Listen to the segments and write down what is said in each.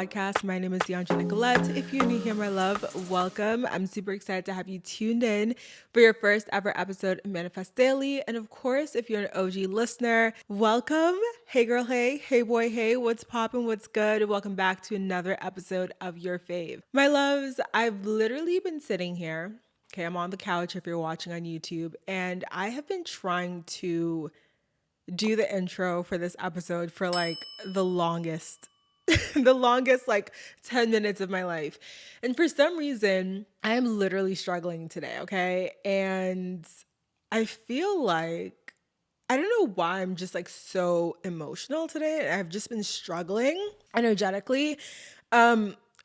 podcast. My name is Dheandra Nicolette. If you're new here, my love, welcome. I'm super excited to have you tuned in for your first ever episode of Manifest Daily. And of course, if you're an OG listener, welcome. Hey girl, hey. Hey boy, hey. What's poppin'? What's good? Welcome back to another episode of your fave. My loves, I've literally been sitting here. Okay, I'm on the couch if you're watching on YouTube. And I have been trying to do the intro for this episode for like the longest the longest like 10 minutes of my life. And for some reason, I am literally struggling today, okay? And I feel like I don't know why I'm just like so emotional today. I've just been struggling energetically.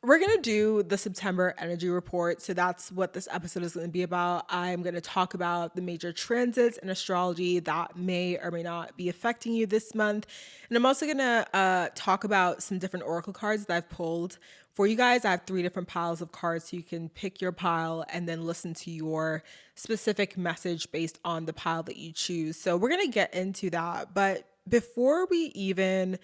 We're going to do the September energy report. So that's what this episode is going to be about. I'm going to talk about the major transits in astrology that may or may not be affecting you this month. And I'm also going to talk about some different oracle cards that I've pulled for you guys. I have 3 different piles of cards, so you can pick your pile and then listen to your specific message based on the pile that you choose. So we're going to get into that. But before we even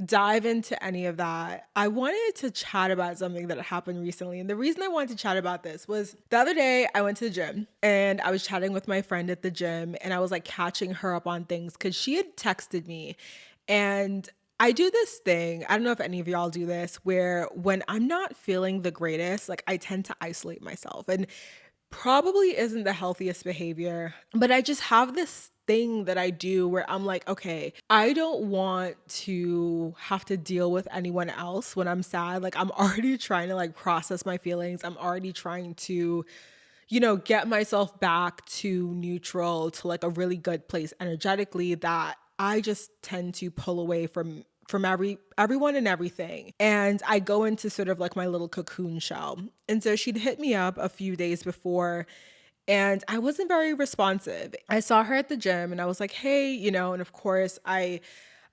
dive into any of that, I wanted to chat about something that happened recently. And the reason I wanted to chat about this was the other day I went to the gym and I was chatting with my friend at the gym and I was like catching her up on things because she had texted me. And I do this thing, I don't know if any of y'all do this, where when I'm not feeling the greatest, like I tend to isolate myself. And probably isn't the healthiest behavior, but I just have this thing that I do where I'm like, okay, I don't want to have to deal with anyone else when I'm sad. Like I'm already trying to like process my feelings. I'm already trying to, get myself back to neutral, to like a really good place energetically, that I just tend to pull away from everyone and everything. And I go into sort of like my little cocoon shell. And so she'd hit me up a few days before and I wasn't very responsive. I saw her at the gym and I was like, hey, and of course I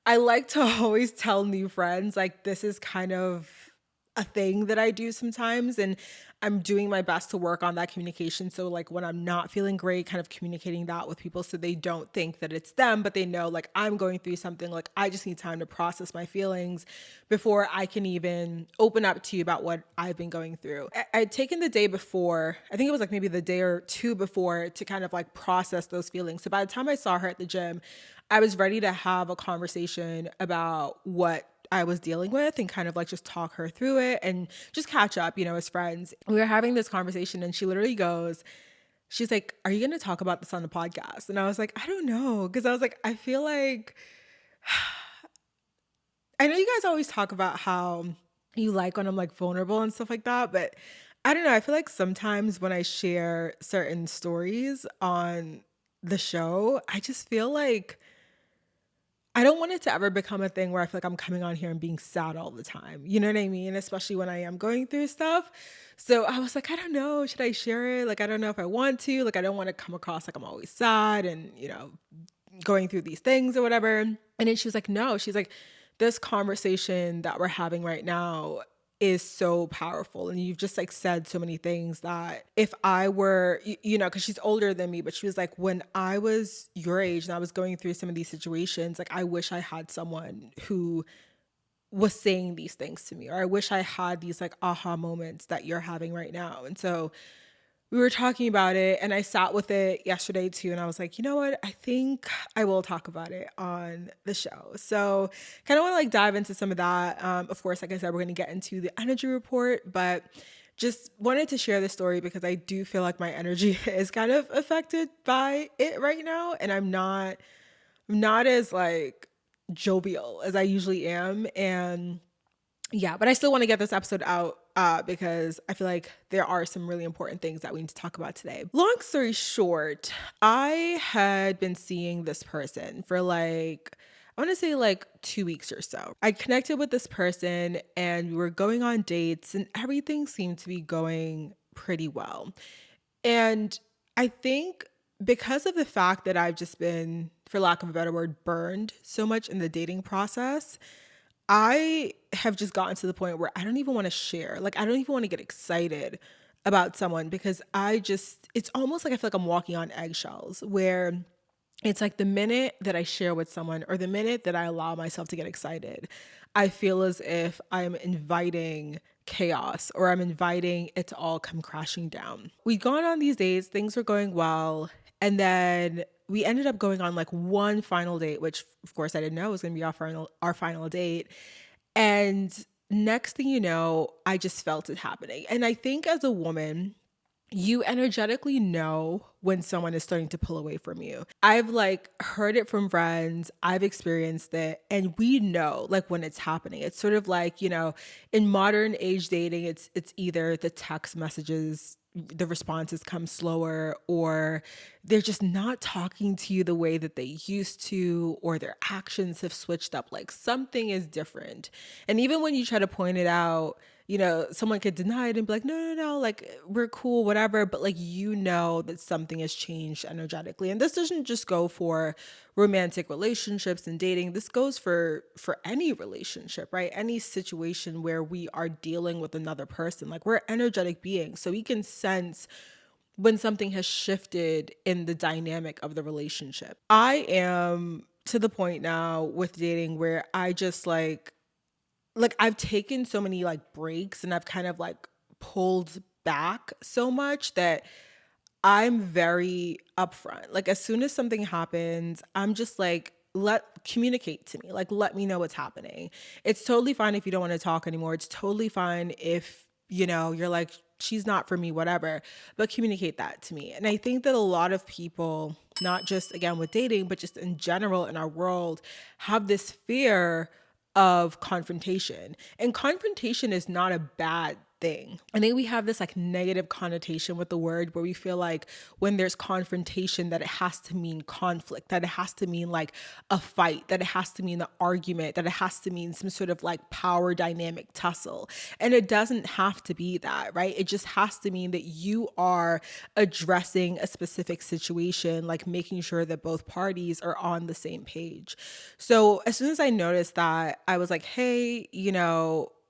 like to always tell new friends like this is kind of a thing that I do sometimes, and I'm doing my best to work on that communication. So like when I'm not feeling great, kind of communicating that with people so they don't think that it's them, but they know like I'm going through something, like I just need time to process my feelings before I can even open up to you about what I've been going through. I'd taken the day before, I think it was like maybe the day or two before, to kind of like process those feelings. So by the time I saw her at the gym, I was ready to have a conversation about what I was dealing with and kind of like just talk her through it and just catch up, as friends. We were having this conversation and she literally goes, she's like, are you going to talk about this on the podcast? And I was like, I don't know. Cause I was like, I feel like, I know you guys always talk about how you like when I'm like vulnerable and stuff like that, but I don't know. I feel like sometimes when I share certain stories on the show, I just feel like I don't want it to ever become a thing where I feel like I'm coming on here and being sad all the time. You know what I mean? Especially when I am going through stuff. So I was like, I don't know. Should I share it? Like, I don't know if I want to. Like, I don't want to come across like I'm always sad and, going through these things or whatever. And then she was like, no. She's like, this conversation that we're having right now is so powerful, and you've just like said so many things that if I were, because she's older than me, but she was like, when I was your age and I was going through some of these situations, like I wish I had someone who was saying these things to me, or I wish I had these like aha moments that you're having right now. And so we were talking about it and I sat with it yesterday too. And I was like, you know what? I think I will talk about it on the show. So kind of want to like dive into some of that. Of course, like I said, we're going to get into the energy report, but just wanted to share this story because I do feel like my energy is kind of affected by it right now. And I'm not as like jovial as I usually am. And yeah, but I still want to get this episode out because I feel like there are some really important things that we need to talk about today. Long story short, I had been seeing this person for like, I want to say like 2 weeks or so. I connected with this person and we were going on dates and everything seemed to be going pretty well. And I think because of the fact that I've just been, for lack of a better word, burned so much in the dating process, I have just gotten to the point where I don't even want to share. Like, I don't even want to get excited about someone because it's almost like I feel like I'm walking on eggshells where it's like the minute that I share with someone or the minute that I allow myself to get excited, I feel as if I'm inviting chaos or I'm inviting it to all come crashing down. We'd gone on these dates, things were going well, and then we ended up going on like one final date, which of course I didn't know was going to be our final date. And next thing you know, I just felt it happening. And I think as a woman, you energetically know when someone is starting to pull away from you. I've like heard it from friends, I've experienced it, and we know like when it's happening. It's sort of like, in modern age dating, it's either the text messages, the responses come slower, or they're just not talking to you the way that they used to, or their actions have switched up. Like something is different. And even when you try to point it out, someone could deny it and be like, no, no, no, like we're cool, whatever. But like, that something has changed energetically. And this doesn't just go for romantic relationships and dating. This goes for any relationship, right? Any situation where we are dealing with another person. Like we're energetic beings. So we can sense when something has shifted in the dynamic of the relationship. I am to the point now with dating where I just like I've taken so many like breaks and I've kind of like pulled back so much that I'm very upfront. Like as soon as something happens, I'm just like, communicate to me. Like let me know what's happening. It's totally fine if you don't want to talk anymore. It's totally fine if, you're like, she's not for me, whatever. But communicate that to me. And I think that a lot of people, not just again with dating, but just in general in our world, have this fear of confrontation. And confrontation is not a bad thing. I think we have this like negative connotation with the word where we feel like when there's confrontation that it has to mean conflict, that it has to mean like a fight, that it has to mean an argument, that it has to mean some sort of like power dynamic tussle. And it doesn't have to be that, right? It just has to mean that you are addressing a specific situation, like making sure that both parties are on the same page. So as soon as I noticed that, I was like, hey,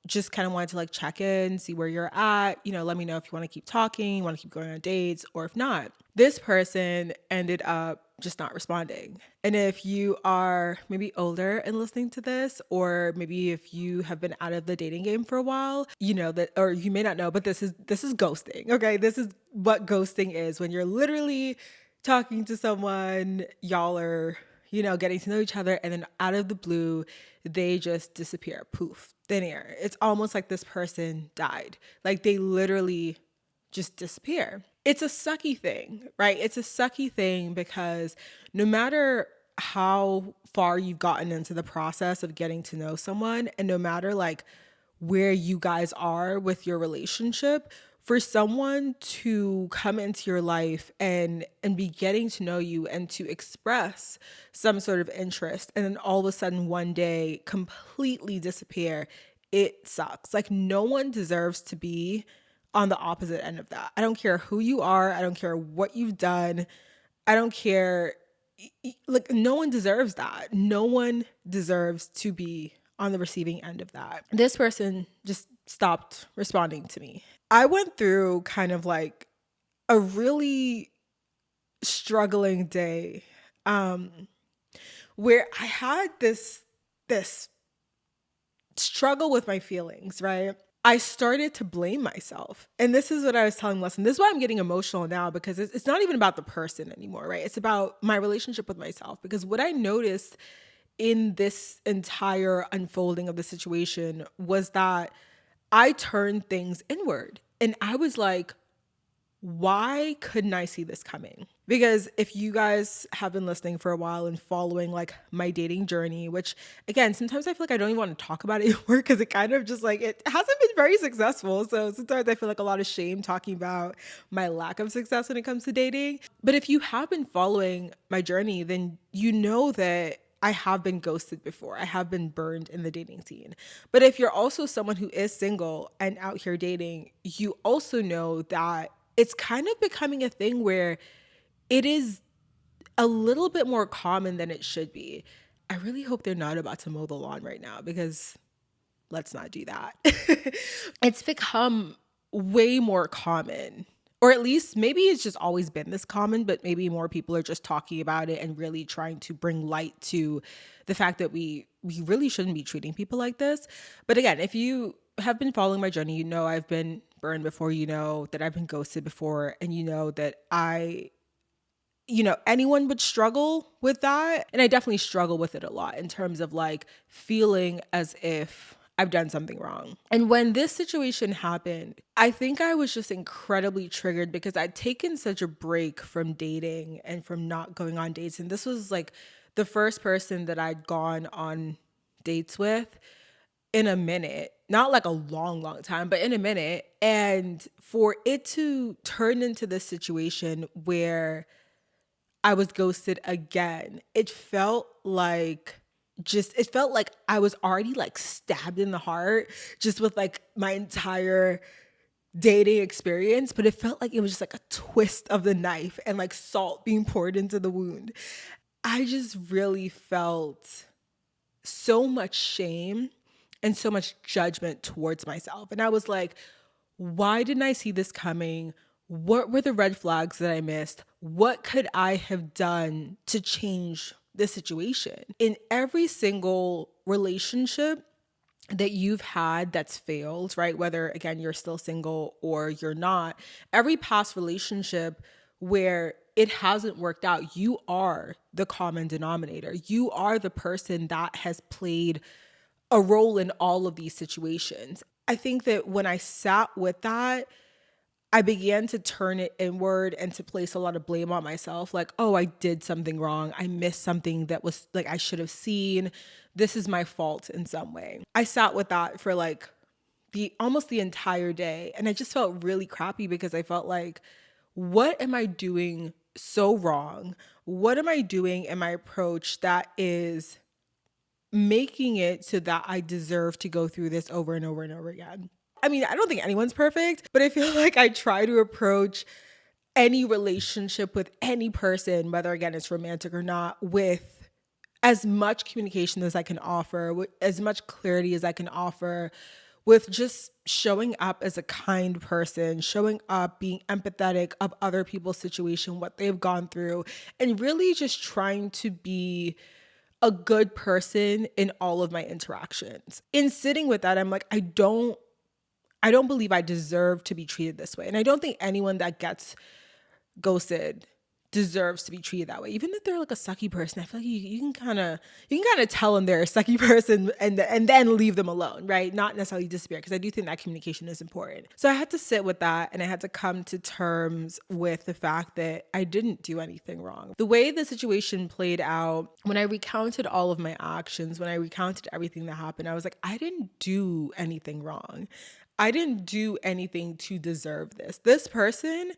just kind of wanted to like check in, see where you're at, let me know if you want to keep talking, want to keep going on dates, or if not. This person ended up just not responding. And if you are maybe older and listening to this, or maybe if you have been out of the dating game for a while, you know that, or you may not know, but this is ghosting. Okay. This is what ghosting is, when you're literally talking to someone, y'all are, getting to know each other, and then out of the blue, they just disappear. Poof, thin air. It's almost like this person died. Like they literally just disappear. It's a sucky thing, right? It's a sucky thing because no matter how far you've gotten into the process of getting to know someone, and no matter like where you guys are with your relationship, for someone to come into your life and be getting to know you and to express some sort of interest, and then all of a sudden one day completely disappear, it sucks. Like no one deserves to be on the opposite end of that. I don't care who you are, I don't care what you've done, I don't care, like no one deserves that. No one deserves to be on the receiving end of that. This person just stopped responding to me. I went through kind of like a really struggling day, where I had this struggle with my feelings, right? I started to blame myself. And this is what I was telling Leslie. This is why I'm getting emotional now, because it's not even about the person anymore, right? It's about my relationship with myself. Because what I noticed in this entire unfolding of the situation was that I turned things inward. And I was like, why couldn't I see this coming? Because if you guys have been listening for a while and following like my dating journey, which again, sometimes I feel like I don't even want to talk about it anymore because it kind of just like, it hasn't been very successful. So sometimes I feel like a lot of shame talking about my lack of success when it comes to dating. But if you have been following my journey, then you know that I have been ghosted before. I have been burned in the dating scene. But if you're also someone who is single and out here dating, you also know that it's kind of becoming a thing where it is a little bit more common than it should be. I really hope they're not about to mow the lawn right now, because let's not do that. It's become way more common or at least maybe it's just always been this common, but maybe more people are just talking about it and really trying to bring light to the fact that we really shouldn't be treating people like this. But again, if you have been following my journey, you know I've been burned before, you know that I've been ghosted before, and you know that anyone would struggle with that. And I definitely struggle with it a lot in terms of like feeling as if I've done something wrong. And when this situation happened, I think I was just incredibly triggered because I'd taken such a break from dating and from not going on dates. And this was like the first person that I'd gone on dates with in a minute, not like a long, long time, but in a minute. And for it to turn into this situation where I was ghosted again, it felt like I was already like stabbed in the heart just with like my entire dating experience, but it felt like it was just like a twist of the knife and like salt being poured into the wound. I just really felt so much shame and so much judgment towards myself. And I was like, why didn't I see this coming? What were the red flags that I missed? What could I have done to change the situation? In every single relationship that you've had that's failed, right? Whether again you're still single or you're not, every past relationship where it hasn't worked out, you are the common denominator. You are the person that has played a role in all of these situations. I think that when I sat with that, I began to turn it inward and to place a lot of blame on myself. Like, oh, I did something wrong. I missed something that was like I should have seen. This is my fault in some way. I sat with that for like almost the entire day. And I just felt really crappy because I felt like, what am I doing so wrong? What am I doing in my approach that is making it so that I deserve to go through this over and over and over again? I mean, I don't think anyone's perfect, but I feel like I try to approach any relationship with any person, whether again it's romantic or not, with as much communication as I can offer, with as much clarity as I can offer, with just showing up as a kind person, showing up, being empathetic of other people's situation, what they've gone through, and really just trying to be a good person in all of my interactions. In sitting with that, I'm like, I don't believe I deserve to be treated this way. And I don't think anyone that gets ghosted deserves to be treated that way. Even if they're like a sucky person, I feel like you can kind of tell them they're a sucky person and then leave them alone, right? Not necessarily disappear, because I do think that communication is important. So I had to sit with that, and I had to come to terms with the fact that I didn't do anything wrong. The way the situation played out, when I recounted all of my actions, when I recounted everything that happened, I was like, I didn't do anything wrong. I didn't do anything to deserve this. This person,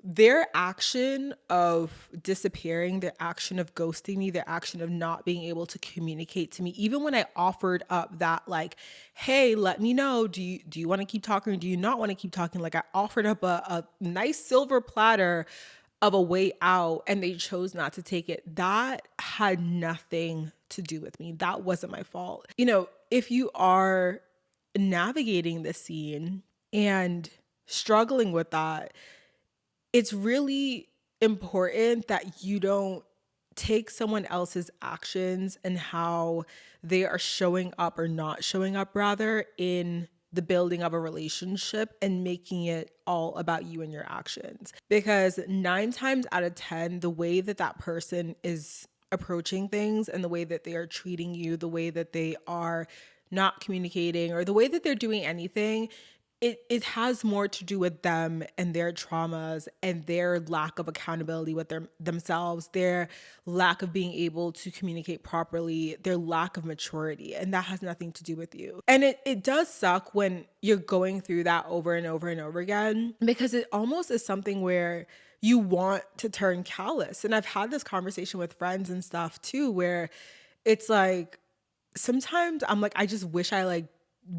their action of disappearing, their action of ghosting me, their action of not being able to communicate to me, even when I offered up that like, hey, let me know, do you want to keep talking or do you not want to keep talking? Like I offered up a nice silver platter of a way out and they chose not to take it. That had nothing to do with me. That wasn't my fault. If you are navigating the scene and struggling with that, it's really important that you don't take someone else's actions and how they are showing up or not showing up, rather, in the building of a relationship and making it all about you and your actions. Because 9 times out of 10, the way that that person is approaching things and the way that they are treating you, the way that they are not communicating, or the way that they're doing anything, it has more to do with them and their traumas and their lack of accountability with themselves, their lack of being able to communicate properly, their lack of maturity. And that has nothing to do with you. And it does suck when you're going through that over and over and over again, because it almost is something where you want to turn callous. And I've had this conversation with friends and stuff too, where it's like, sometimes I'm like, I just wish I like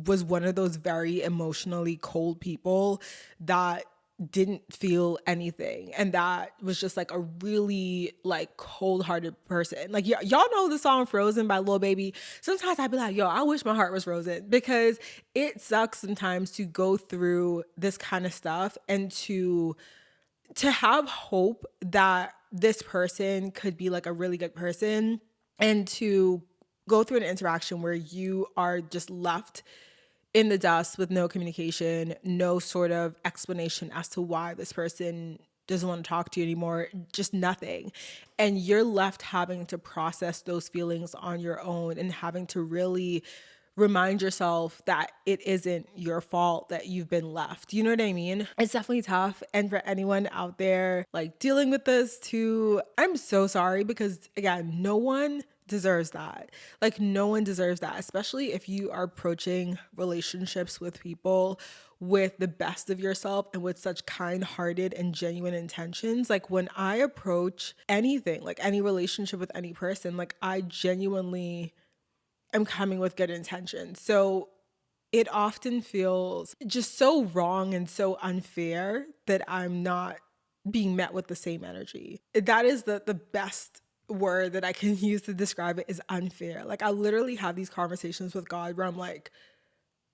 was one of those very emotionally cold people that didn't feel anything, and that was just like a really like cold-hearted person. Like y'all know the song Frozen by Lil Baby. Sometimes I'd be like, yo, I wish my heart was frozen, because it sucks sometimes to go through this kind of stuff and to have hope that this person could be like a really good person, and to go through an interaction where you are just left in the dust with no communication, no sort of explanation as to why this person doesn't want to talk to you anymore, just nothing. And you're left having to process those feelings on your own and having to really remind yourself that it isn't your fault that you've been left. You know what I mean? It's definitely tough. And for anyone out there like dealing with this too, I'm so sorry, because again, no one deserves that. Like no one deserves that, especially if you are approaching relationships with people with the best of yourself and with such kind-hearted and genuine intentions. Like when I approach anything, like any relationship with any person, like I genuinely am coming with good intentions. So it often feels just so wrong and so unfair that I'm not being met with the same energy. That is the best word that I can use to describe it, is unfair. Like I literally have these conversations with God where I'm like,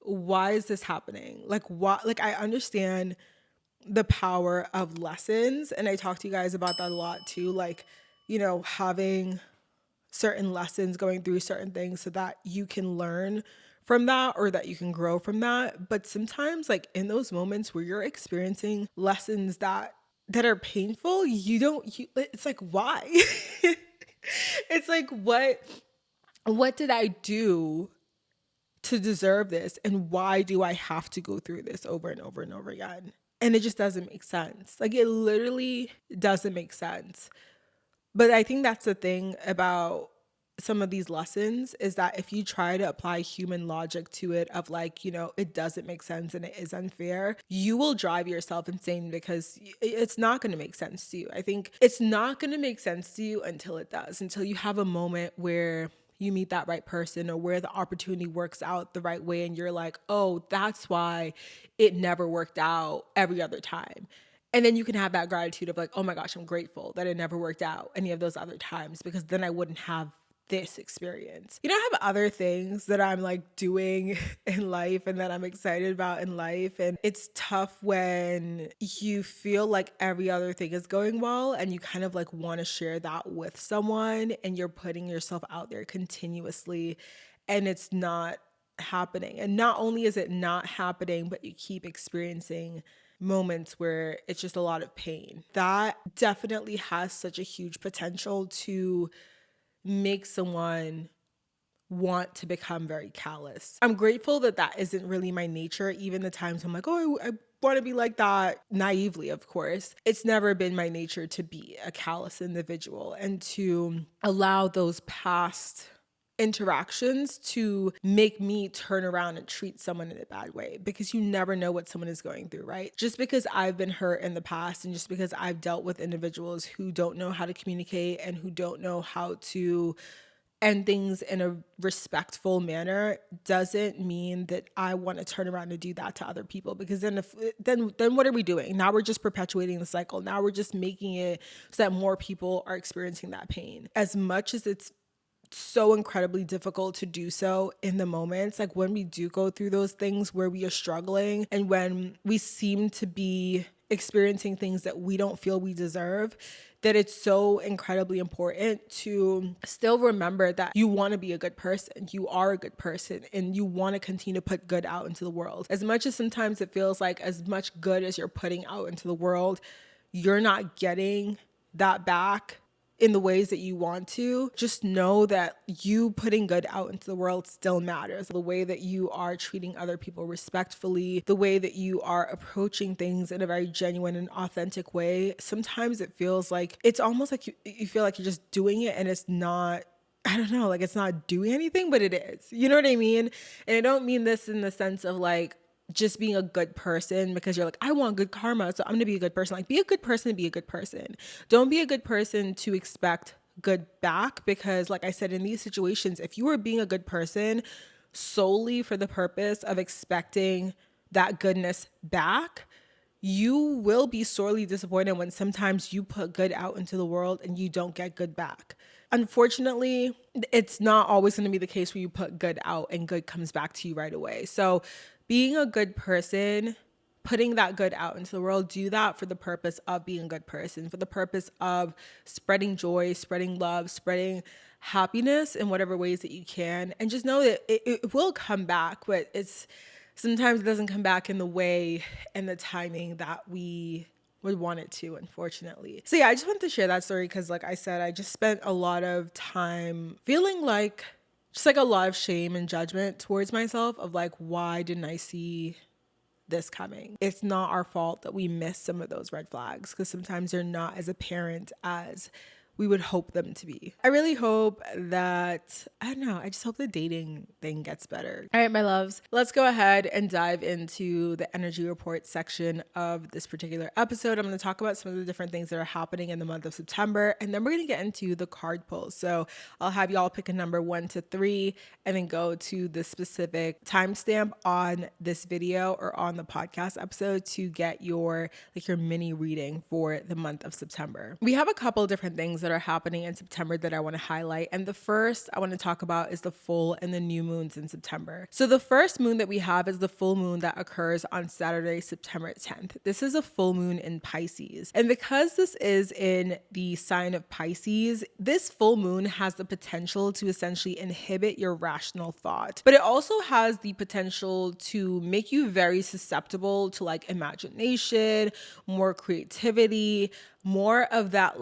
why is this happening? Like what? Like I understand the power of lessons, and I talk to you guys about that a lot too. Like, you know, having certain lessons, going through certain things so that you can learn from that or that you can grow from that. But sometimes like in those moments where you're experiencing lessons that are painful, it's like, why? It's like, what did I do to deserve this, and why do I have to go through this over and over and over again? And it just doesn't make sense. Like it literally doesn't make sense. But I think that's the thing about some of these lessons, is that if you try to apply human logic to it, of like, you know, it doesn't make sense and it is unfair, you will drive yourself insane, because it's not going to make sense to you. I think it's not going to make sense to you until it does, until you have a moment where you meet that right person, or where the opportunity works out the right way and you're like, oh, that's why it never worked out every other time. And then you can have that gratitude of like, oh my gosh, I'm grateful that it never worked out any of those other times, because then I wouldn't have this experience. You know, I have other things that I'm like doing in life and that I'm excited about in life. And it's tough when you feel like every other thing is going well and you kind of like want to share that with someone, and you're putting yourself out there continuously and it's not happening. And not only is it not happening, but you keep experiencing moments where it's just a lot of pain. That definitely has such a huge potential to make someone want to become very callous. I'm grateful that that isn't really my nature. Even the times I'm like, oh, I want to be like that, naively, of course. It's never been my nature to be a callous individual and to allow those past interactions to make me turn around and treat someone in a bad way, because you never know what someone is going through, right? Just because I've been hurt in the past, and just because I've dealt with individuals who don't know how to communicate and who don't know how to end things in a respectful manner, doesn't mean that I want to turn around and do that to other people. Because then what are we doing? Now we're just perpetuating the cycle. Now we're just making it so that more people are experiencing that pain. As much as it's so incredibly difficult to do so in the moments, like when we do go through those things where we are struggling and when we seem to be experiencing things that we don't feel we deserve, that it's so incredibly important to still remember that you want to be a good person. You are a good person, and you want to continue to put good out into the world. As much as sometimes it feels like as much good as you're putting out into the world, you're not getting that back in the ways that you want to, just know that you putting good out into the world still matters. The way that you are treating other people respectfully, the way that you are approaching things in a very genuine and authentic way. Sometimes it feels like, it's almost like you feel like you're just doing it and it's not, I don't know, like it's not doing anything, but it is. You know what I mean? And I don't mean this in the sense of like, just being a good person because you're like, I want good karma, so I'm gonna be a good person. Like, be a good person and be a good person. Don't be a good person to expect good back, because like I said, in these situations, if you are being a good person solely for the purpose of expecting that goodness back, you will be sorely disappointed when sometimes you put good out into the world and you don't get good back. Unfortunately, it's not always going to be the case where you put good out and good comes back to you right away. So being a good person, putting that good out into the world, do that for the purpose of being a good person, for the purpose of spreading joy, spreading love, spreading happiness in whatever ways that you can. And just know that it will come back, but sometimes it doesn't come back in the way and the timing that we would want it to, unfortunately. So yeah, I just wanted to share that story because like I said, I just spent a lot of time feeling like just like a lot of shame and judgment towards myself of like, why didn't I see this coming? It's not our fault that we miss some of those red flags because sometimes they're not as apparent as we would hope them to be. I really hope that, I don't know, I just hope the dating thing gets better. All right, my loves, let's go ahead and dive into the energy report section of this particular episode. I'm going to talk about some of the different things that are happening in the month of September, and then we're going to get into the card pulls. So I'll have y'all pick a number 1 to 3 and then go to the specific timestamp on this video or on the podcast episode to get your mini reading for the month of September. We have a couple different things that are happening in September that I want to highlight. And the first I want to talk about is the full and the new moons in September. So the first moon that we have is the full moon that occurs on Saturday, September 10th. This is a full moon in Pisces. And because this is in the sign of Pisces, this full moon has the potential to essentially inhibit your rational thought. But it also has the potential to make you very susceptible to like imagination, more creativity, more of that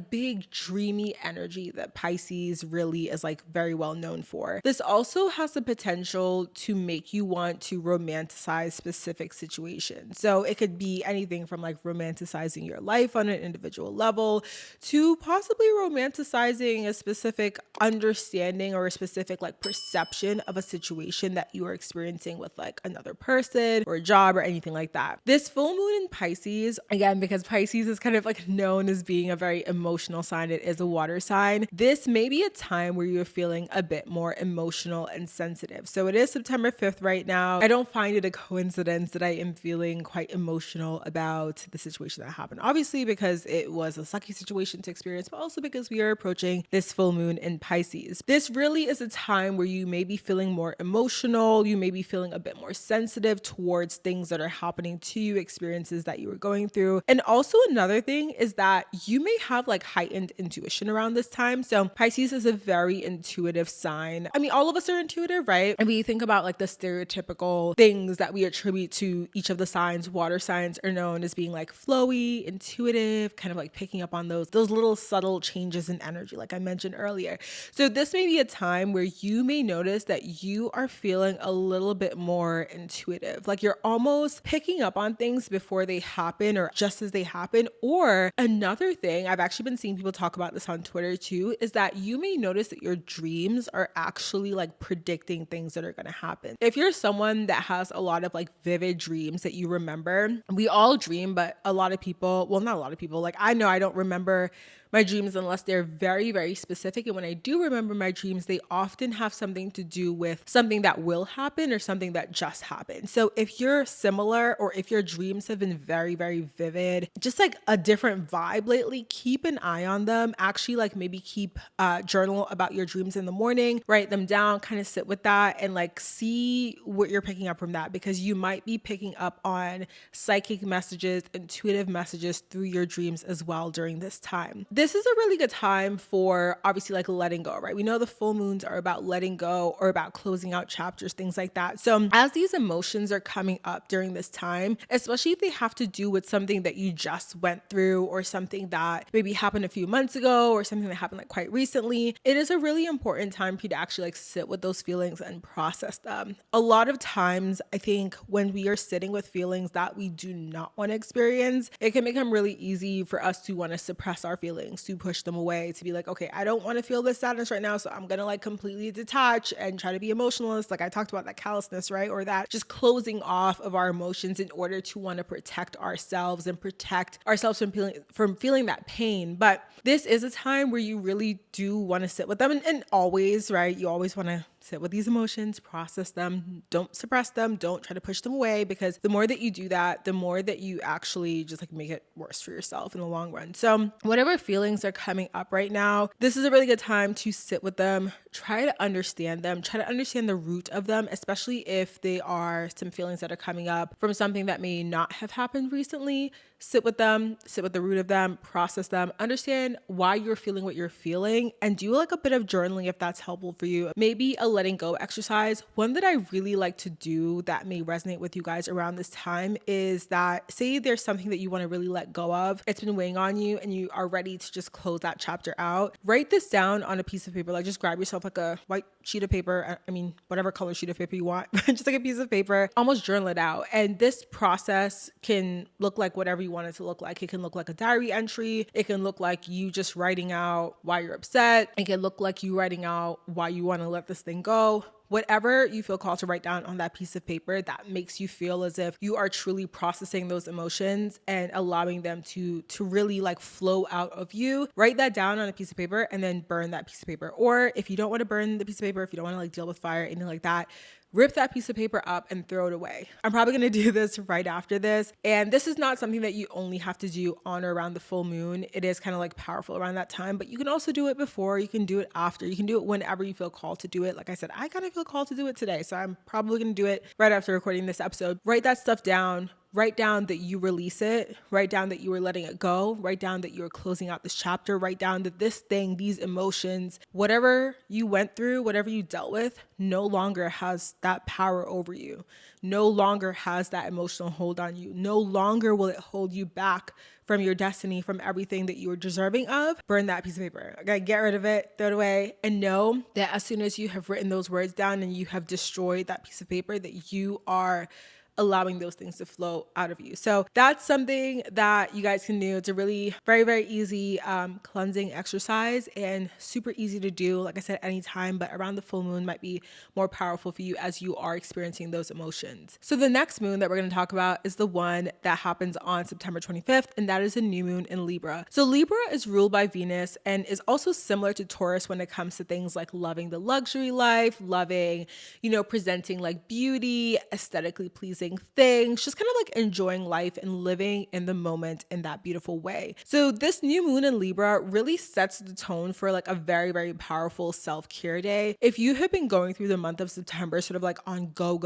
big dreamy energy that Pisces really is like very well known for. This also has the potential to make you want to romanticize specific situations. So it could be anything from like romanticizing your life on an individual level to possibly romanticizing a specific understanding or a specific like perception of a situation that you are experiencing with like another person or a job or anything like that. This full moon in Pisces, again, because Pisces is kind of like known as being a very emotional sign. It is a water sign. This may be a time where you're feeling a bit more emotional and sensitive. So it is September 5th right now. I don't find it a coincidence that I am feeling quite emotional about the situation that happened. Obviously because it was a sucky situation to experience, but also because we are approaching this full moon in Pisces. This really is a time where you may be feeling more emotional. You may be feeling a bit more sensitive towards things that are happening to you, experiences that you are going through. And also another thing is that you may have like heightened intuition around this time. So Pisces is a very intuitive sign. I mean, all of us are intuitive, right? And we think about like the stereotypical things that we attribute to each of the signs. Water signs are known as being like flowy, intuitive, kind of like picking up on those little subtle changes in energy, like I mentioned earlier. So this may be a time where you may notice that you are feeling a little bit more intuitive, like you're almost picking up on things before they happen or just as they happen. Or another thing, I've actually been seeing people talk about this on Twitter too, is that you may notice that your dreams are actually like predicting things that are going to happen. If you're someone that has a lot of like vivid dreams that you remember, we all dream, but a lot of people, well, not a lot of people, like I know I don't remember my dreams unless they're very, very specific. And when I do remember my dreams, they often have something to do with something that will happen or something that just happened. So if you're similar or if your dreams have been very, very vivid, just like a different vibe lately, keep an eye on them. Actually, like maybe keep a journal about your dreams in the morning, write them down, kind of sit with that and like see what you're picking up from that, because you might be picking up on psychic messages, intuitive messages through your dreams as well during this time. This is a really good time for obviously like letting go, right? We know the full moons are about letting go or about closing out chapters, things like that. So as these emotions are coming up during this time, especially if they have to do with something that you just went through or something that maybe happened a few months ago or something that happened like quite recently, it is a really important time for you to actually like sit with those feelings and process them. A lot of times, I think when we are sitting with feelings that we do not want to experience, it can become really easy for us to want to suppress our feelings, to push them away, to be like, okay, I don't want to feel this sadness right now, so I'm gonna like completely detach and try to be emotionless. Like I talked about that callousness, right? Or that just closing off of our emotions in order to want to protect ourselves and protect ourselves from feeling that pain. But this is a time where you really do want to sit with them and always, right? You always want to sit with these emotions, process them, don't suppress them, don't try to push them away, because the more that you do that, the more that you actually just like make it worse for yourself in the long run. So whatever feelings are coming up right now, this is a really good time to sit with them, try to understand them, try to understand the root of them, especially if they are some feelings that are coming up from something that may not have happened recently. Sit with them, sit with the root of them, process them, understand why you're feeling what you're feeling, and do like a bit of journaling if that's helpful for you. Maybe a letting go exercise. One that I really like to do that may resonate with you guys around this time is that, say there's something that you want to really let go of, it's been weighing on you and you are ready to just close that chapter out. Write this down on a piece of paper. Like just grab yourself like a white sheet of paper. I mean, whatever color sheet of paper you want, just like a piece of paper, almost journal it out. And this process can look like whatever you want it to look like. It can look like a diary entry. It can look like you just writing out why you're upset. It can look like you writing out why you want to let this thing go. Whatever you feel called to write down on that piece of paper that makes you feel as if you are truly processing those emotions and allowing them to really like flow out of you. Write that down on a piece of paper and then burn that piece of paper. Or if you don't want to burn the piece of paper, if you don't want to like deal with fire, anything like that, rip that piece of paper up and throw it away. I'm probably going to do this right after this. And this is not something that you only have to do on or around the full moon. It is kind of like powerful around that time, but you can also do it before, you can do it after, you can do it whenever you feel called to do it. Like I said, I kind of feel called to do it today. So I'm probably going to do it right after recording this episode. Write that stuff down. Write down that you release it. Write down that you were letting it go. Write down that you were closing out this chapter. Write down that this thing, these emotions, whatever you went through, whatever you dealt with, no longer has that power over you. No longer has that emotional hold on you. No longer will it hold you back from your destiny, from everything that you were deserving of. Burn that piece of paper. Okay, get rid of it, throw it away, and know that as soon as you have written those words down and you have destroyed that piece of paper, that you are allowing those things to flow out of you. So that's something that you guys can do. It's a really very, very easy cleansing exercise and super easy to do. Like I said, anytime, but around the full moon might be more powerful for you as you are experiencing those emotions. So the next moon that we're going to talk about is the one that happens on September 25th, and that is a new moon in Libra. So Libra is ruled by Venus and is also similar to Taurus when it comes to things like loving the luxury life, loving, presenting like beauty, aesthetically pleasing things, just kind of like enjoying life and living in the moment in that beautiful way. So this new moon in Libra really sets the tone for like a very, very powerful self-care day. If you have been going through the month of September sort of like on go,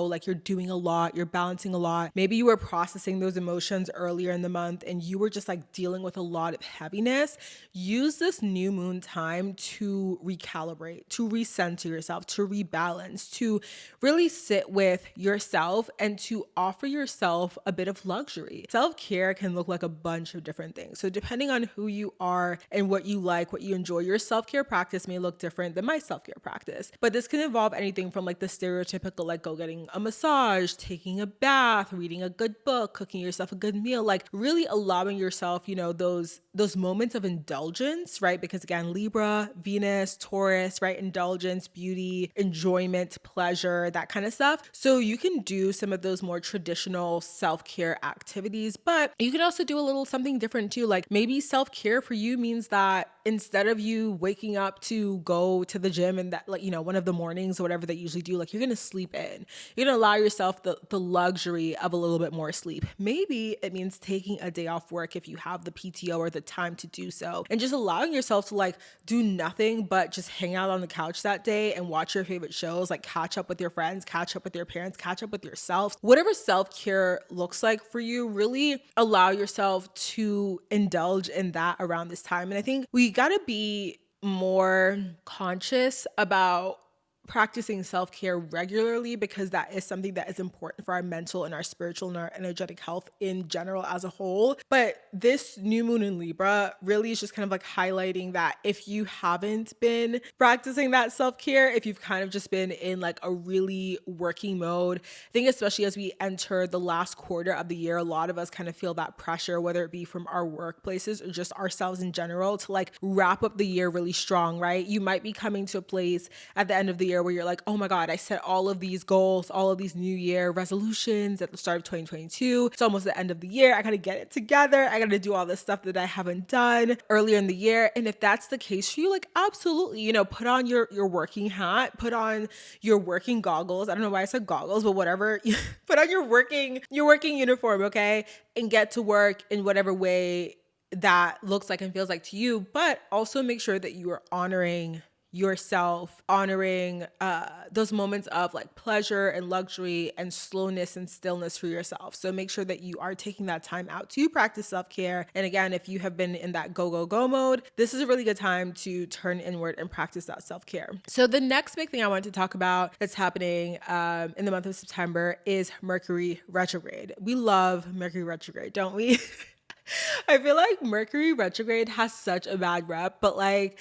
like you're doing a lot, you're balancing a lot, maybe you were processing those emotions earlier in the month and you were just like dealing with a lot of heaviness, use this new moon time to recalibrate, to recenter yourself, to rebalance, to really sit with yourself and to offer yourself a bit of luxury. Self-care can look like a bunch of different things. So depending on who you are and what you like, what you enjoy, your self-care practice may look different than my self-care practice. But this can involve anything from like the stereotypical, like go getting a massage, taking a bath, reading a good book, cooking yourself a good meal, like really allowing yourself, those moments of indulgence, right? Because again, Libra, Venus, Taurus, right? Indulgence, beauty, enjoyment, pleasure, that kind of stuff. So you can do some of those more traditional self-care activities, but you can also do a little something different too. Like maybe self-care for you means that instead of you waking up to go to the gym and that, like, one of the mornings or whatever they usually do, like you're going to sleep in. You're going to allow yourself the luxury of a little bit more sleep. Maybe it means taking a day off work if you have the PTO or the time to do so, and just allowing yourself to like do nothing but just hang out on the couch that day and watch your favorite shows, like catch up with your friends, catch up with your parents, catch up with yourself. Whatever self-care looks like for you, really allow yourself to indulge in that around this time. And I think we got to be more conscious about practicing self-care regularly, because that is something that is important for our mental and our spiritual and our energetic health in general as a whole. But this new moon in Libra really is just kind of like highlighting that if you haven't been practicing that self-care, if you've kind of just been in like a really working mode, I think especially as we enter the last quarter of the year, a lot of us kind of feel that pressure, whether it be from our workplaces or just ourselves in general, to like wrap up the year really strong, right? You might be coming to a place at the end of the year year where you're like, oh my God, I set all of these goals, all of these New Year resolutions at the start of 2022. It's almost the end of the year. I got to get it together. I got to do all this stuff that I haven't done earlier in the year. And if that's the case for you, like absolutely, put on your working hat, put on your working goggles. I don't know why I said goggles, but whatever. Put on your working uniform, okay? And get to work in whatever way that looks like and feels like to you, but also make sure that you are honoring yourself, honoring those moments of like pleasure and luxury and slowness and stillness for yourself. So make sure that you are taking that time out to practice self-care. And again, if you have been in that go mode, this is a really good time to turn inward and practice that self-care. So the next big thing I want to talk about that's happening in the month of September is Mercury retrograde. We love Mercury retrograde, don't we? I feel like Mercury retrograde has such a bad rep, but like,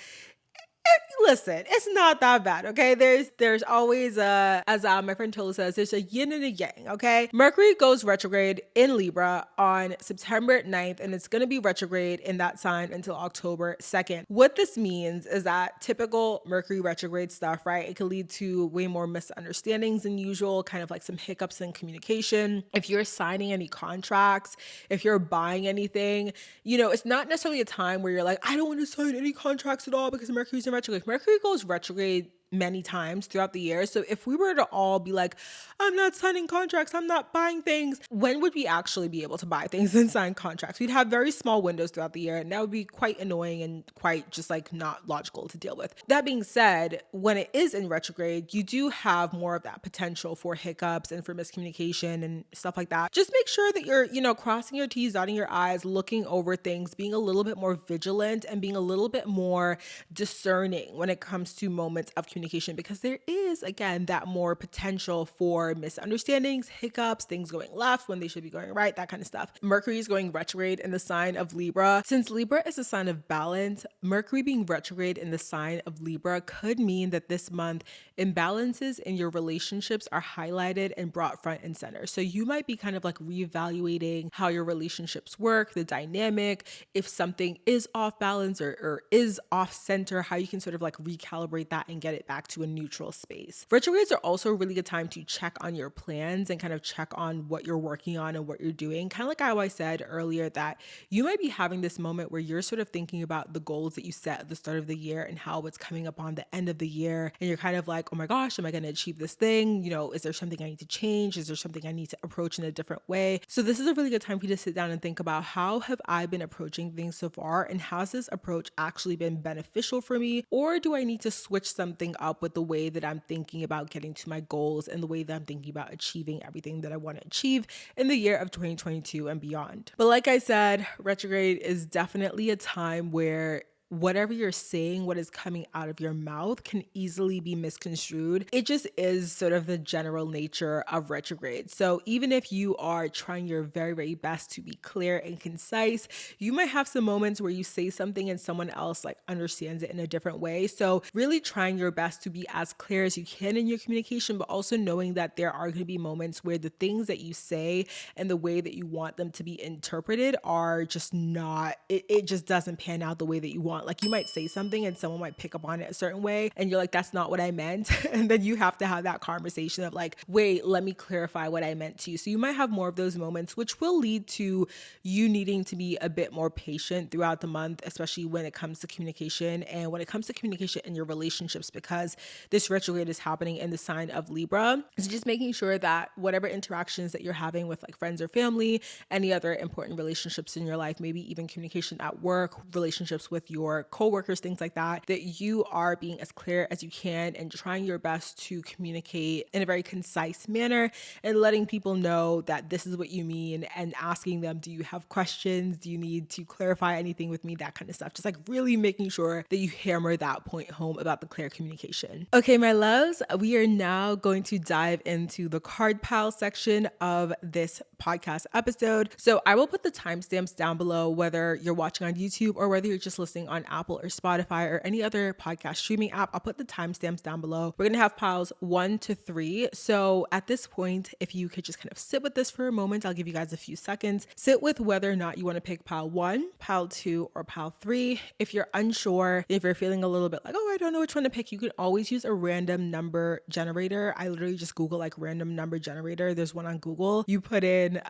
listen, it's not that bad, okay? There's always as my friend Tola says, there's a yin and a yang, okay? Mercury goes retrograde in Libra on September 9th, and it's going to be retrograde in that sign until October 2nd. What this means is that typical Mercury retrograde stuff, right? It can lead to way more misunderstandings than usual, kind of like some hiccups in communication. If you're signing any contracts, if you're buying anything, it's not necessarily a time where you're like, I don't want to sign any contracts at all because Mercury's in retrograde. Mercury goes retrograde many times throughout the year. So if we were to all be like, I'm not signing contracts, I'm not buying things, when would we actually be able to buy things and sign contracts? We'd have very small windows throughout the year, and that would be quite annoying and quite just like not logical to deal with. That being said, when it is in retrograde, you do have more of that potential for hiccups and for miscommunication and stuff like that. Just make sure that you're, crossing your T's, dotting your I's, looking over things, being a little bit more vigilant and being a little bit more discerning when it comes to moments of communication, because there is, again, that more potential for misunderstandings, hiccups, things going left when they should be going right, that kind of stuff. Mercury is going retrograde in the sign of Libra. Since Libra is a sign of balance, Mercury being retrograde in the sign of Libra could mean that this month imbalances in your relationships are highlighted and brought front and center. So you might be kind of like reevaluating how your relationships work, the dynamic, if something is off balance or is off center, how you can sort of like recalibrate that and get it back to a neutral space. Retrogrades are also a really good time to check on your plans and kind of check on what you're working on and what you're doing. Kind of like how I said earlier, that you might be having this moment where you're sort of thinking about the goals that you set at the start of the year and how it's coming up on the end of the year. And you're kind of like, oh my gosh, am I going to achieve this thing? Is there something I need to change? Is there something I need to approach in a different way? So this is a really good time for you to sit down and think about, how have I been approaching things so far? And has this approach actually been beneficial for me? Or do I need to switch something up with the way that I'm thinking about getting to my goals and the way that I'm thinking about achieving everything that I want to achieve in the year of 2022 and beyond? But like I said, retrograde is definitely a time where whatever you're saying, what is coming out of your mouth can easily be misconstrued. It just is sort of the general nature of retrograde. So even if you are trying your very, very best to be clear and concise, you might have some moments where you say something and someone else like understands it in a different way. So really trying your best to be as clear as you can in your communication, but also knowing that there are going to be moments where the things that you say and the way that you want them to be interpreted are just not, it just doesn't pan out the way that you want. Like you might say something and someone might pick up on it a certain way and you're like, that's not what I meant. And then you have to have that conversation of like, wait, let me clarify what I meant to you. So you might have more of those moments, which will lead to you needing to be a bit more patient throughout the month, especially when it comes to communication and when it comes to communication in your relationships, because this retrograde is happening in the sign of Libra. So just making sure that whatever interactions that you're having with like friends or family, any other important relationships in your life, maybe even communication at work, relationships with your coworkers, things like that, that you are being as clear as you can and trying your best to communicate in a very concise manner and letting people know that this is what you mean and asking them, do you have questions? Do you need to clarify anything with me? That kind of stuff. Just like really making sure that you hammer that point home about the clear communication. Okay, my loves, we are now going to dive into the card pile section of this podcast episode. So I will put the timestamps down below, whether you're watching on YouTube or whether you're just listening on on Apple or Spotify or any other podcast streaming app, I'll put the timestamps down below. We're going to have piles 1 to 3. So at this point, if you could just kind of sit with this for a moment, I'll give you guys a few seconds. Sit with whether or not you want to pick pile 1, pile 2, or pile 3. If you're unsure, if you're feeling a little bit like, oh, I don't know which one to pick, you can always use a random number generator. I literally just Google like random number generator. There's one on Google. You put in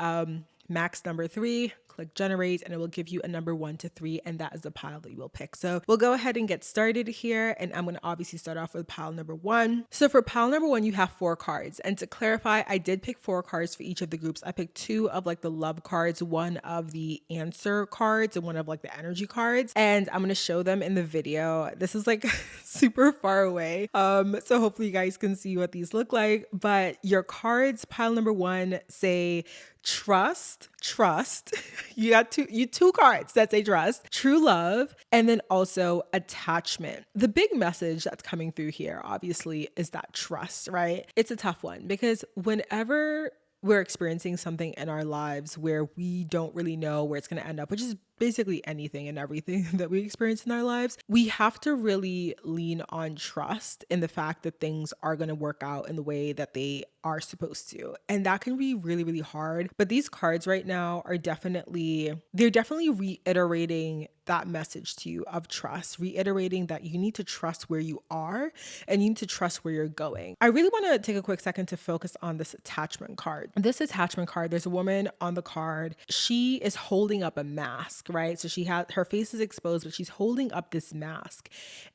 max number 3, click generate, and it will give you a number 1 to 3, and that is the pile that you will pick. So we'll go ahead and get started here, and I'm going to obviously start off with pile number 1. So for pile number 1, you have 4 cards, and to clarify, I did pick 4 cards for each of the groups. I picked 2 of like the love cards, 1 of the answer cards, and 1 of like the energy cards, and I'm going to show them in the video. This is like super far away, so hopefully you guys can see what these look like. But your cards, pile number 1, say trust. You got two cards that say trust, true love, and then also attachment. The big message that's coming through here, obviously, is that trust, right? It's a tough one because whenever we're experiencing something in our lives where we don't really know where it's going to end up, which is basically anything and everything that we experience in our lives, we have to really lean on trust in the fact that things are going to work out in the way that they are supposed to. And that can be really, really hard. But these cards right now are definitely reiterating that message to you of trust, reiterating that you need to trust where you are and you need to trust where you're going. I really want to take a quick second to focus on this attachment card. This attachment card, there's a woman on the card. She is holding up a mask, right? So she has, her face is exposed, but she's holding up this mask.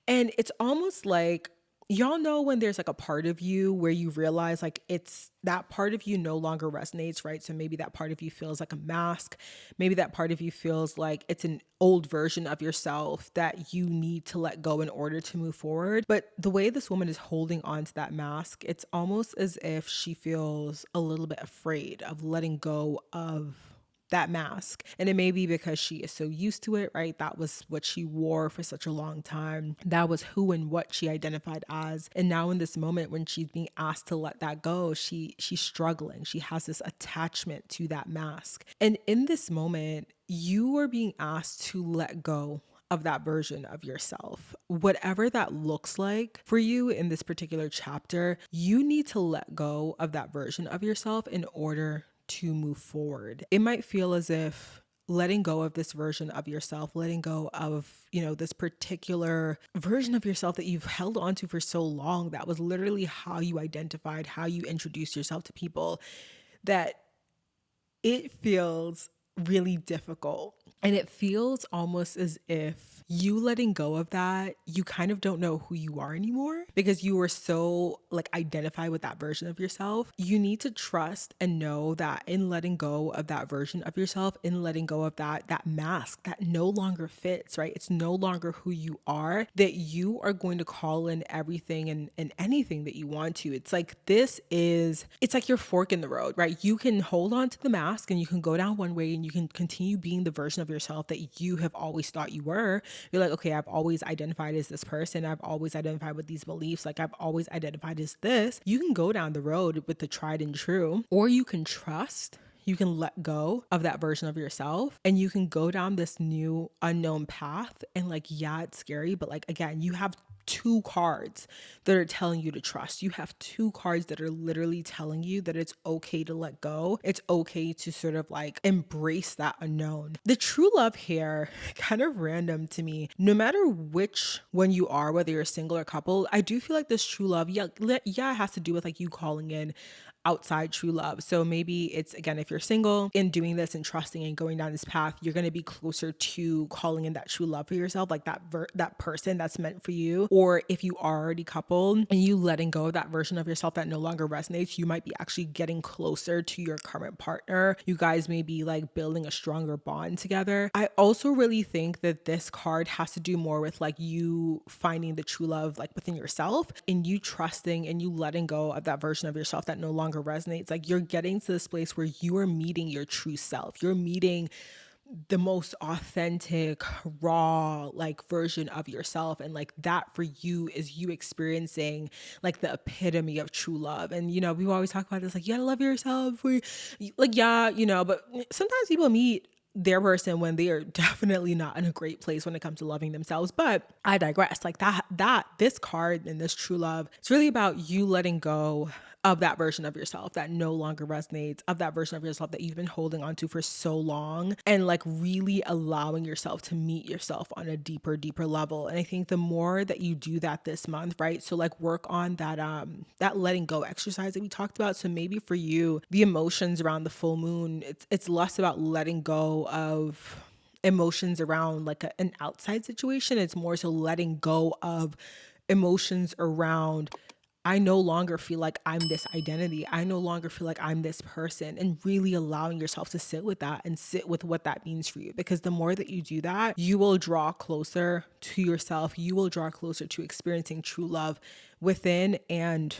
And it's almost like, y'all know when there's like a part of you where you realize like it's that part of you no longer resonates, right? So maybe that part of you feels like a mask. Maybe that part of you feels like it's an old version of yourself that you need to let go in order to move forward. But the way this woman is holding on to that mask, it's almost as if she feels a little bit afraid of letting go of that mask. And it may be because she is so used to it, right? That was what she wore for such a long time. That was who and what she identified as. And now in this moment when she's being asked to let that go, she's struggling. She has this attachment to that mask. And in this moment, you are being asked to let go of that version of yourself. Whatever that looks like for you in this particular chapter, you need to let go of that version of yourself in order to move forward. It might feel as if letting go of this version of yourself, letting go of, this particular version of yourself that you've held on to for so long, that was literally how you identified, how you introduced yourself to people, that it feels really difficult. And it feels almost as if you letting go of that, you kind of don't know who you are anymore because you were so like identified with that version of yourself. You need to trust and know that in letting go of that version of yourself, in letting go of that mask that no longer fits, right? It's no longer who you are, that you are going to call in everything and anything that you want to. It's like it's like your fork in the road, right? You can hold on to the mask and you can go down one way and you can continue being the version of yourself that you have always thought you were. You're like, okay, I've always identified as this person. I've always identified with these beliefs. Like I've always identified as this. You can go down the road with the tried and true, or you can trust. You can let go of that version of yourself and you can go down this new unknown path. And like, yeah, it's scary, but like, again, you have 2 cards that are telling you to trust. You have 2 cards that are literally telling you that it's okay to let go. It's okay to sort of like embrace that unknown. The true love here, kind of random to me, no matter which one you are, whether you're single or couple, I do feel like this true love, it has to do with like you calling in outside true love. So maybe it's, again, if you're single in doing this and trusting and going down this path, you're going to be closer to calling in that true love for yourself, like that person that's meant for you. Or if you are already coupled and you letting go of that version of yourself that no longer resonates, you might be actually getting closer to your current partner. You guys may be like building a stronger bond together. I also really think that this card has to do more with like you finding the true love like within yourself and you trusting and you letting go of that version of yourself that no longer resonates. Like you're getting to this place where you are meeting your true self. You're meeting the most authentic, raw, like version of yourself. And like that for you is you experiencing like the epitome of true love. And, we always talk about this, like, you gotta love yourself. But sometimes people meet their person when they are definitely not in a great place when it comes to loving themselves. But I digress. Like this card and this true love, it's really about you letting go of that version of yourself that no longer resonates, of that version of yourself that you've been holding on to for so long, and like really allowing yourself to meet yourself on a deeper level. And I think the more that you do that this month, right? So like work on that letting go exercise that we talked about. So maybe for you, the emotions around the full moon, it's less about letting go of emotions around like an outside situation. It's more so letting go of emotions around, I no longer feel like I'm this identity. I no longer feel like I'm this person, and really allowing yourself to sit with that and sit with what that means for you. Because the more that you do that, you will draw closer to yourself. You will draw closer to experiencing true love within and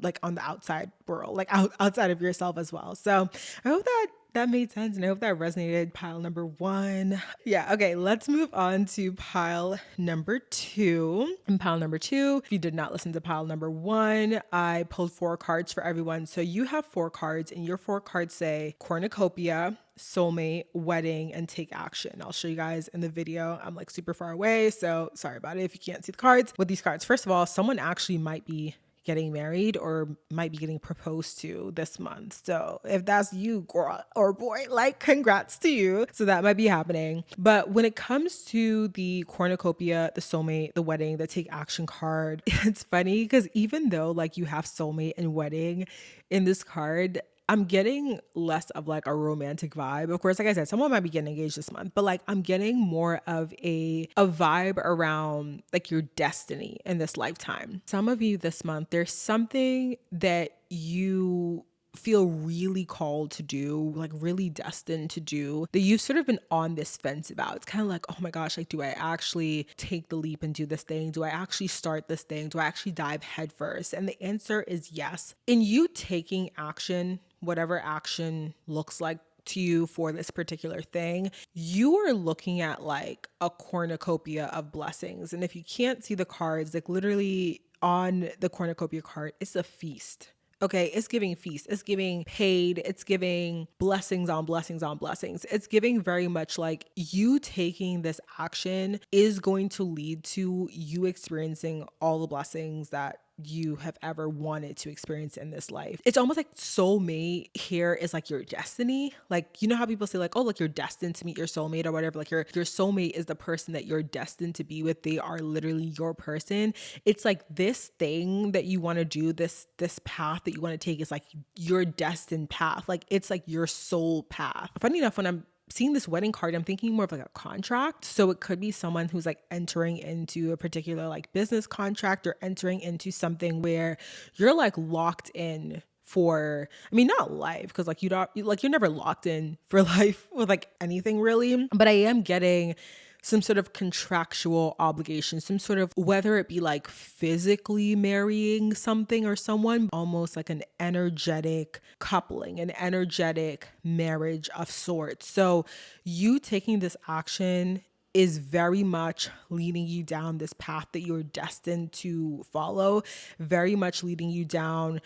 like on the outside world, like outside of yourself as well. So I hope that made sense, and I hope that resonated. Pile number one. Yeah, okay, let's move on to pile number two. And pile number two, if you did not listen to pile number one, I pulled 4 cards for everyone. So you have 4 cards, and your 4 cards say cornucopia, soulmate, wedding, and take action. I'll show you guys in the video. I'm like super far away, so sorry about it if you can't see the cards. With these cards, first of all, someone actually might be getting married or might be getting proposed to this month. So if that's you, girl or boy, like congrats to you. So that might be happening. But when it comes to the cornucopia, the soulmate, the wedding, the take action card, it's funny because even though like you have soulmate and wedding in this card, I'm getting less of like a romantic vibe. Of course, like I said, someone might be getting engaged this month, but like I'm getting more of a vibe around like your destiny in this lifetime. Some of you this month, there's something that you feel really called to do, like really destined to do, that you've sort of been on this fence about. It's kind of like, oh my gosh, like, do I actually take the leap and do this thing? Do I actually start this thing? Do I actually dive headfirst? And the answer is yes. In you taking action, whatever action looks like to you for this particular thing, you are looking at like a cornucopia of blessings. And if you can't see the cards, like literally on the cornucopia card, it's a feast. Okay, it's giving feast. It's giving paid. It's giving blessings on blessings on blessings. It's giving very much like you taking this action is going to lead to you experiencing all the blessings that you have ever wanted to experience in this life. It's almost like soulmate here is like your destiny. Like, you know how people say like, oh, like you're destined to meet your soulmate or whatever. Like your soulmate is the person that you're destined to be with. They are literally your person. It's like this thing that you want to do, this path that you want to take is like your destined path. Like it's like your soul path. Funny enough, when I'm seeing this wedding card, I'm thinking more of like a contract. So it could be someone who's like entering into a particular like business contract or entering into something where you're like locked in for, I mean, not life, because like you're never locked in for life with like anything really. But I am getting some sort of contractual obligation, some sort of, whether it be like physically marrying something or someone, almost like an energetic coupling, an energetic marriage of sorts. So you taking this action is very much leading you down this path that you're destined to follow, very much leading you down,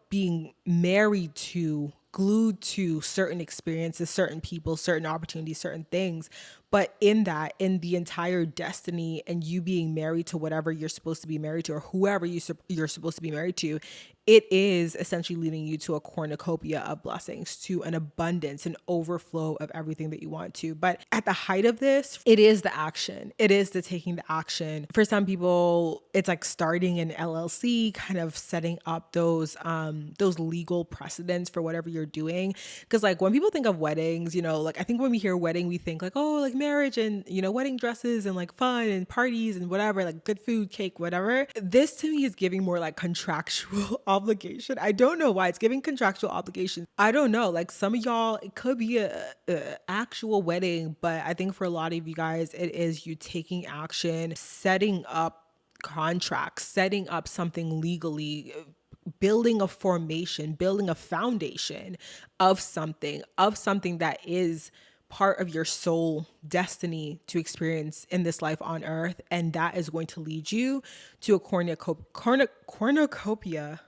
being married to, glued to certain experiences, certain people, certain opportunities, certain things. But in the entire destiny and you being married to whatever you're supposed to be married to or whoever you're supposed to be married to, it is essentially leading you to a cornucopia of blessings, to an abundance, an overflow of everything that you want to. But at the height of this, it is the action. It is the taking the action. For some people, it's like starting an LLC, kind of setting up those legal precedents for whatever you're doing. Because like when people think of weddings, like I think when we hear wedding, we think like, oh, like marriage and, wedding dresses and like fun and parties and whatever, like good food, cake, whatever. This to me is giving more like contractual obligation. I don't know why it's giving contractual obligation. I don't know. Like some of y'all, it could be a actual wedding, but I think for a lot of you guys, it is you taking action, setting up contracts, setting up something legally, building a formation, building a foundation of something that is part of your soul destiny to experience in this life on earth. And that is going to lead you to a cornucopia.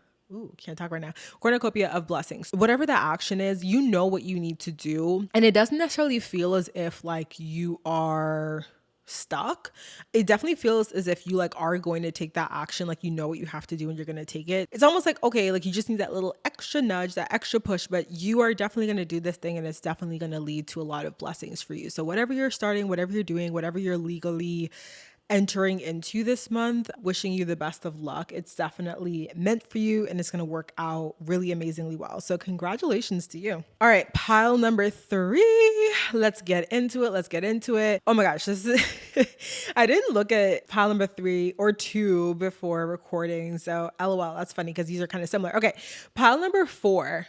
Can't talk right now. Cornucopia of blessings. Whatever the action is, you know what you need to do. And it doesn't necessarily feel as if like you are stuck. It definitely feels as if you like are going to take that action, like you know what you have to do and you're going to take it. It's almost like, okay, like you just need that little extra nudge, that extra push, but you are definitely going to do this thing and it's definitely going to lead to a lot of blessings for you. So whatever you're starting, whatever you're doing, whatever you're legally entering into this month, wishing you the best of luck. It's definitely meant for you and it's going to work out really amazingly well. So congratulations to you. All right, pile number 3. Let's get into it. Oh my gosh, this is I didn't look at pile number 3 or 2 before recording. So LOL, that's funny because these are kind of similar. Okay, pile number 3.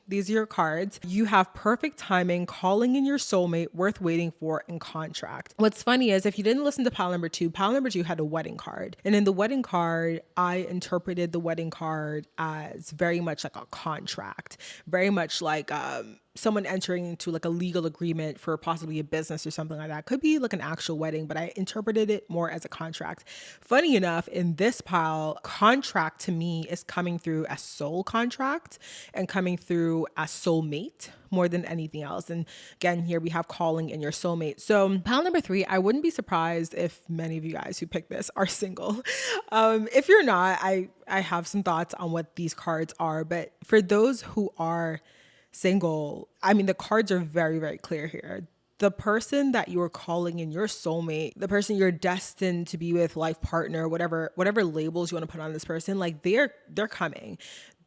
These are your cards. You have perfect timing, calling in your soulmate, worth waiting for, and contract. What's funny is if you didn't listen to pile number 2 had a wedding card. And in the wedding card, I interpreted the wedding card as very much like a contract, very much like someone entering into like a legal agreement for possibly a business or something like that. Could be like an actual wedding, but I interpreted it more as a contract. Funny enough, in this pile, contract to me is coming through as soul contract and coming through as soulmate more than anything else. And again, here we have calling in your soulmate. So pile number 3, I wouldn't be surprised if many of you guys who picked this are single. If you're not, I have some thoughts on what these cards are, but for those who are single, I mean, the cards are very, very clear here. The person that you're calling in your soulmate, the person you're destined to be with, life partner, whatever labels you want to put on this person, like they're coming.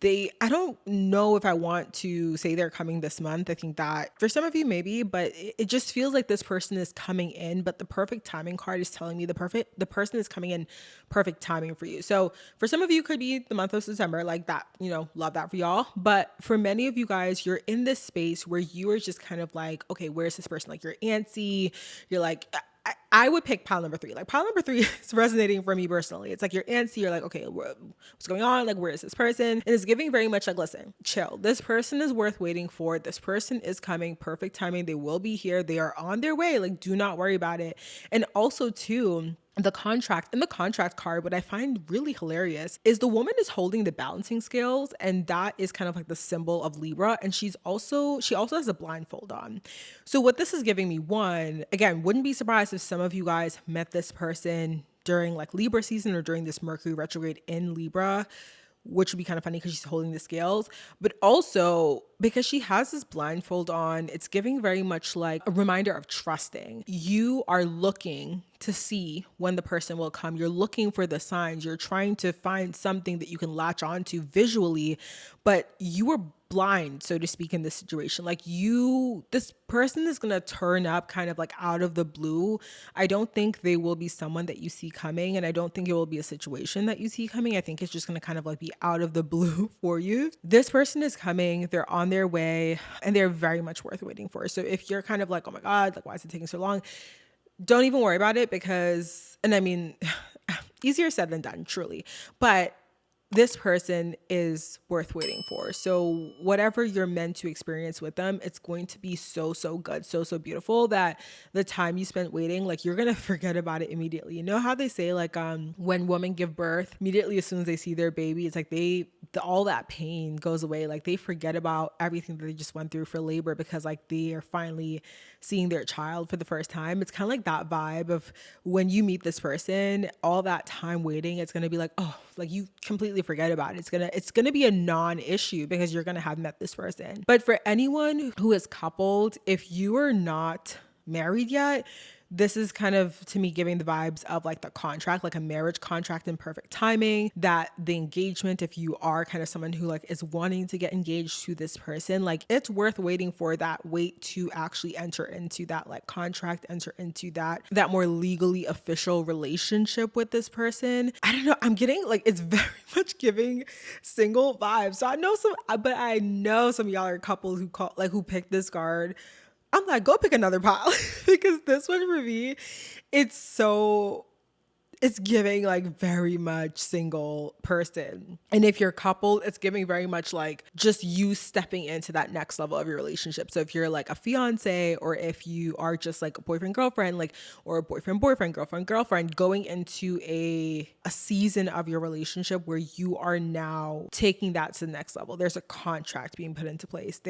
I don't know if I want to say they're coming this month. I think that for some of you maybe, but it just feels like this person is coming in, but the perfect timing card is telling me the person is coming in perfect timing for you. So for some of you could be the month of December, like that, love that for y'all. But for many of you guys, you're in this space where you are just kind of like, okay, where's this person? Like you're antsy. You're like, I would pick pile number 3. Like pile number 3 is resonating for me personally. It's like you're antsy. You're like, okay, what's going on? Like, where is this person? And it's giving very much like, listen, chill. This person is worth waiting for. This person is coming. Perfect timing. They will be here. They are on their way. Like, do not worry about it. And also too, the contract card, what I find really hilarious is the woman is holding the balancing scales, and that is kind of like the symbol of Libra. And she also has a blindfold on. So what this is giving me, one, again, wouldn't be surprised if some of you guys met this person during like Libra season or during this Mercury retrograde in Libra, which would be kind of funny because she's holding the scales, but also because she has this blindfold on, it's giving very much like a reminder of trusting. You are looking to see when the person will come. You're looking for the signs. You're trying to find something that you can latch onto visually, but you were blind, so to speak, in this situation. Like this person is going to turn up kind of like out of the blue. I don't think they will be someone that you see coming, and I don't think it will be a situation that you see coming. I think it's just going to kind of like be out of the blue for you. This person is coming, they're on their way, and they're very much worth waiting for. So if you're kind of like, oh my God, like why is it taking so long? Don't even worry about it because, and I mean, easier said than done, truly. But this person is worth waiting for. So whatever you're meant to experience with them, it's going to be so, so good, so, so beautiful that the time you spent waiting, like you're going to forget about it immediately. You know how they say like when women give birth, immediately as soon as they see their baby, it's like all that pain goes away. Like they forget about everything that they just went through for labor because like they are finally seeing their child for the first time. It's kind of like that vibe of when you meet this person, all that time waiting, it's going to be like, oh, like you completely forget about it. It's going to be a non-issue because you're going to have met this person. But for anyone who is coupled, if you are not married yet, this is kind of, to me, giving the vibes of like the contract, like a marriage contract in perfect timing, that the engagement, if you are kind of someone who like is wanting to get engaged to this person, like it's worth waiting for that wait to actually enter into that like contract, enter into that more legally official relationship with this person. I don't know. I'm getting like, it's very much giving single vibes. So I know some of y'all are couples who picked this card. I'm like, go pick another pile because this one for me, it's so it's giving like very much single person. And if you're coupled, it's giving very much like just you stepping into that next level of your relationship. So if you're like a fiance, or if you are just like a boyfriend girlfriend, like, or a boyfriend boyfriend, girlfriend girlfriend, going into a season of your relationship where you are now taking that to the next level. There's a contract being put into place.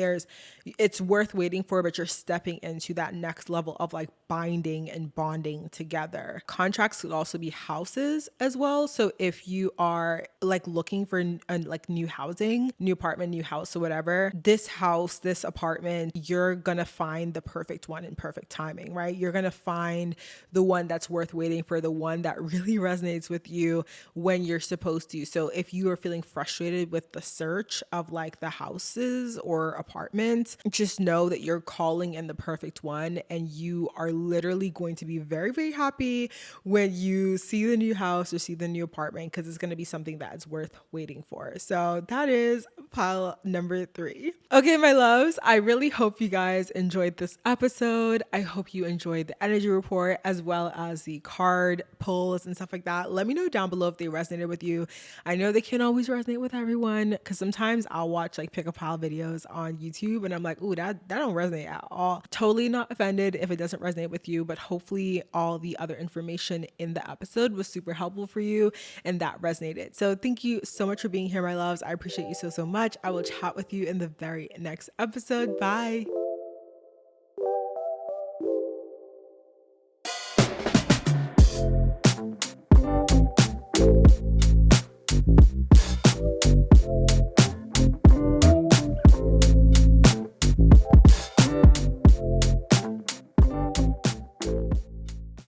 It's worth waiting for, but you're stepping into that next level of like binding and bonding together. Contracts could also be houses as well. So if you are like looking for like new housing, new apartment, new house, or whatever, this house, this apartment, you're gonna find the perfect one in perfect timing, right? You're gonna find the one that's worth waiting for, the one that really resonates with you when you're supposed to. So if you are feeling frustrated with the search of like the houses or apartments, just know that you're calling in the perfect one, and you are literally going to be very, very happy when you see the new house or see the new apartment, because it's going to be something that's worth waiting for. So that is pile number 3. Okay, my loves, I really hope you guys enjoyed this episode. I hope you enjoyed the energy report as well as the card pulls and stuff like that. Let me know down below if they resonated with you. I know they can't always resonate with everyone, because sometimes I'll watch like pick a pile videos on YouTube and I'm like, ooh, that don't resonate at all. Totally not offended if it doesn't resonate with you, but hopefully all the other information in the episode was super helpful for you and that resonated. So thank you so much for being here, my loves. I appreciate you so much. I will chat with you in the very next episode. Bye.